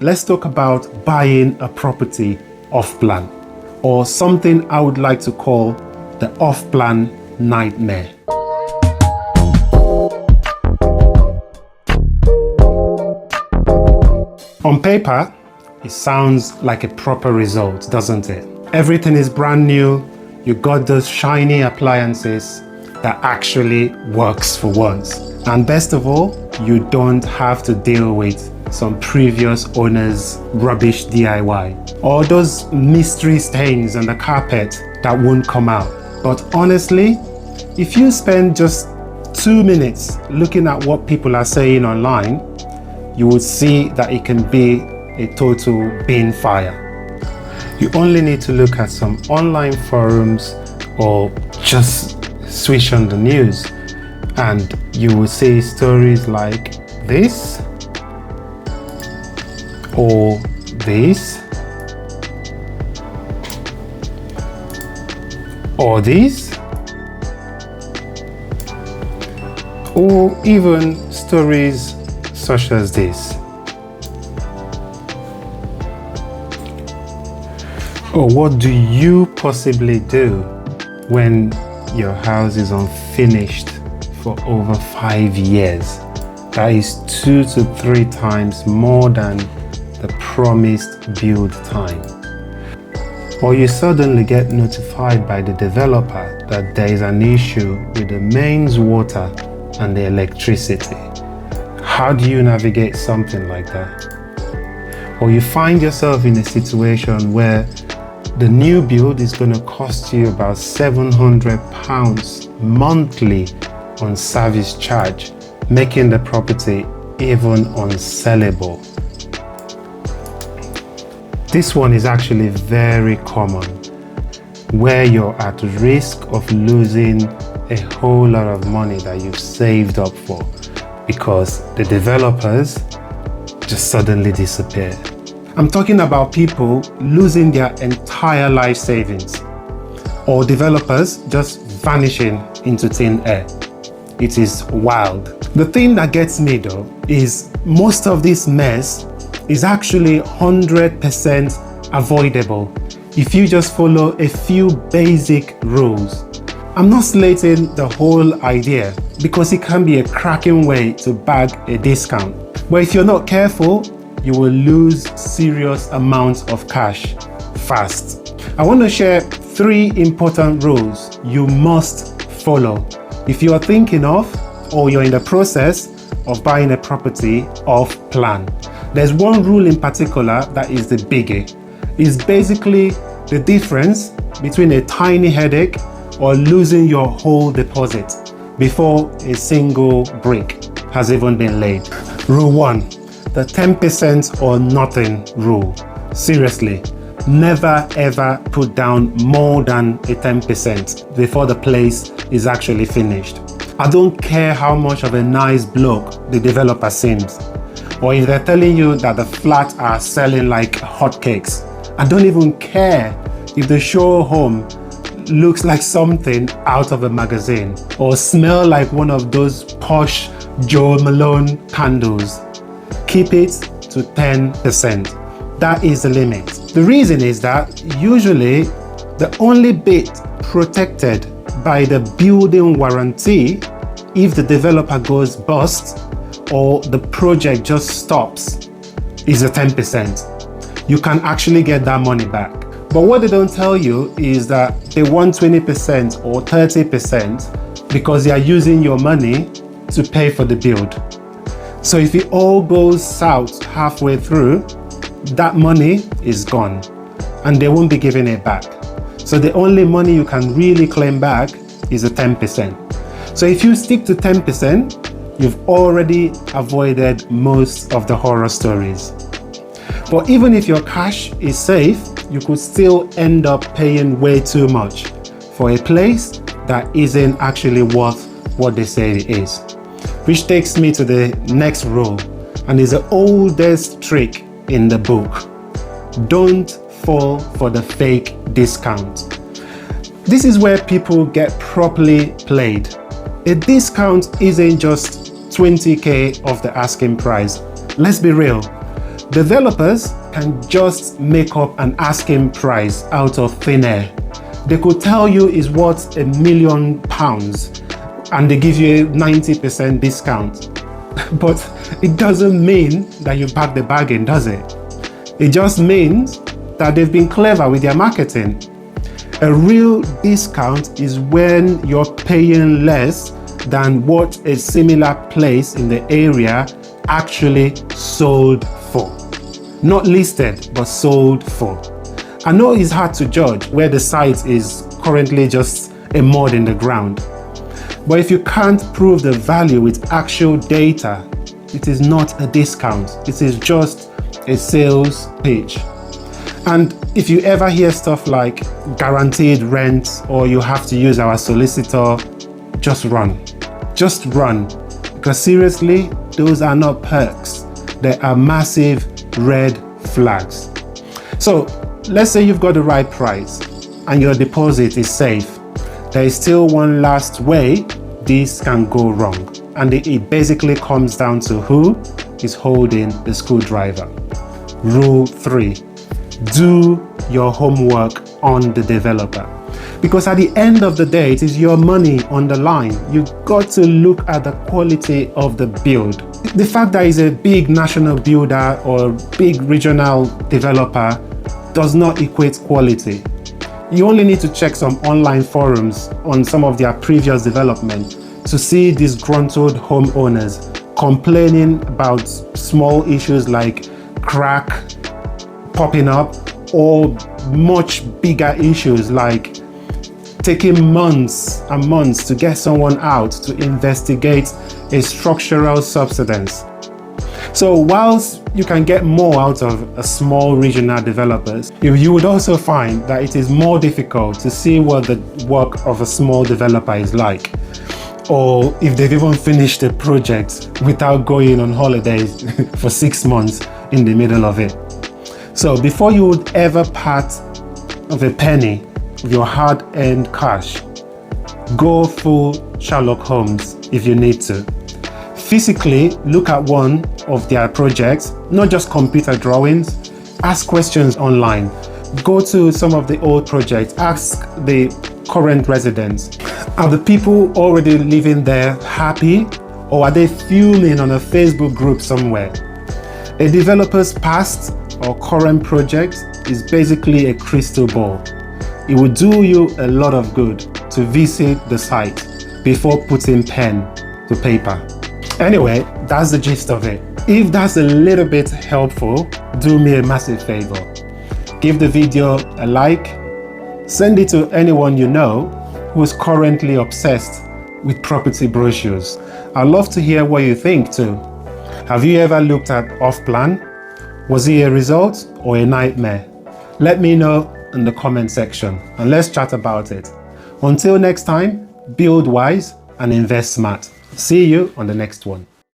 let's talk about buying a property off-plan, or something I would like to call the off-plan nightmare. On paper, it sounds like a proper result, doesn't it? Everything is brand new, you got those shiny appliances that actually works for once. And best of all, you don't have to deal with some previous owner's rubbish DIY, or those mystery stains on the carpet that won't come out. But honestly, if you spend just 2 minutes looking at what people are saying online, you would see that it can be a total bin fire. You only need to look at some online forums or just switch on the news, and you will see stories like this, or this, or this, or even stories such as this. Or what do you possibly do when your house is unfinished for over 5 years? That is 2 to 3 times more than the promised build time. Or you suddenly get notified by the developer that there is an issue with the mains water and the electricity. How do you navigate something like that? Or you find yourself in a situation where the new build is going to cost you about £700 monthly on service charge, making the property even unsellable. This one is actually very common, where you're at risk of losing a whole lot of money that you've saved up for because the developers just suddenly disappear. I'm talking about people losing their entire life savings, or developers just vanishing into thin air. It is wild. The thing that gets me though is most of this mess is actually 100% avoidable if you just follow a few basic rules. I'm not slating the whole idea because it can be a cracking way to bag a discount. But if you're not careful, you will lose serious amounts of cash fast. I want to share 3 important rules you must follow if you are thinking of or you're in the process of buying a property off plan. There's one rule in particular that is the biggie. It's basically the difference between a tiny headache or losing your whole deposit before a single brick has even been laid. Rule 1. The 10% or nothing rule. Seriously, never ever put down more than a 10% before the place is actually finished. I don't care how much of a nice bloke the developer seems, or if they're telling you that the flats are selling like hotcakes. I don't even care if the show home looks like something out of a magazine or smell like one of those posh Joe Malone candles. Keep it to 10%. That is the limit. The reason is that usually the only bit protected by the building warranty, if the developer goes bust or the project just stops, is a 10%. You can actually get that money back. But what they don't tell you is that they want 20% or 30% because they are using your money to pay for the build. So if it all goes south halfway through, that money is gone and they won't be giving it back. So the only money you can really claim back is the 10%. So if you stick to 10%, you've already avoided most of the horror stories. But even if your cash is safe, you could still end up paying way too much for a place that isn't actually worth what they say it is. Which takes me to the next rule, and is the oldest trick in the book. Don't fall for the fake discount. This is where people get properly played. A discount isn't just 20k of the asking price. Let's be real. Developers can just make up an asking price out of thin air. They could tell you it's worth £1,000,000 and they give you a 90% discount. But it doesn't mean that you back the bargain, does it? It just means that they've been clever with their marketing. A real discount is when you're paying less than what a similar place in the area actually sold for. Not listed, but sold for. I know it's hard to judge where the site is currently just a mud in the ground. But if you can't prove the value with actual data, it is not a discount. It is just a sales pitch. And if you ever hear stuff like guaranteed rent or you have to use our solicitor, just run. Just run. Because seriously, those are not perks. They are massive red flags. So let's say you've got the right price and your deposit is safe. There is still one last way this can go wrong. And it basically comes down to who is holding the screwdriver. Rule 3. Do your homework on the developer. Because at the end of the day, it is your money on the line. You've got to look at the quality of the build. The fact that it's a big national builder or big regional developer does not equate quality. You only need to check some online forums on some of their previous development to see disgruntled homeowners complaining about small issues like crack popping up or much bigger issues like taking months and months to get someone out to investigate a structural subsidence. So whilst you can get more out of a small regional developers, you would also find that it is more difficult to see what the work of a small developer is like, or if they've even finished a project without going on holidays for 6 months in the middle of it. So before you would ever part of a penny of your hard-earned cash, go full Sherlock Holmes if you need to. Physically look at one of their projects, not just computer drawings. Ask questions online. Go to some of the old projects. Ask the current residents. Are the people already living there happy, or are they fuming on a Facebook group somewhere? A developer's past or current project is basically a crystal ball. It will do you a lot of good to visit the site before putting pen to paper. Anyway, that's the gist of it. If that's a little bit helpful, do me a massive favor. Give the video a like, send it to anyone you know who's currently obsessed with property brochures. I'd love to hear what you think too. Have you ever looked at off-plan? Was it a result or a nightmare? Let me know in the comment section and let's chat about it. Until next time, build wise and invest smart. See you on the next one.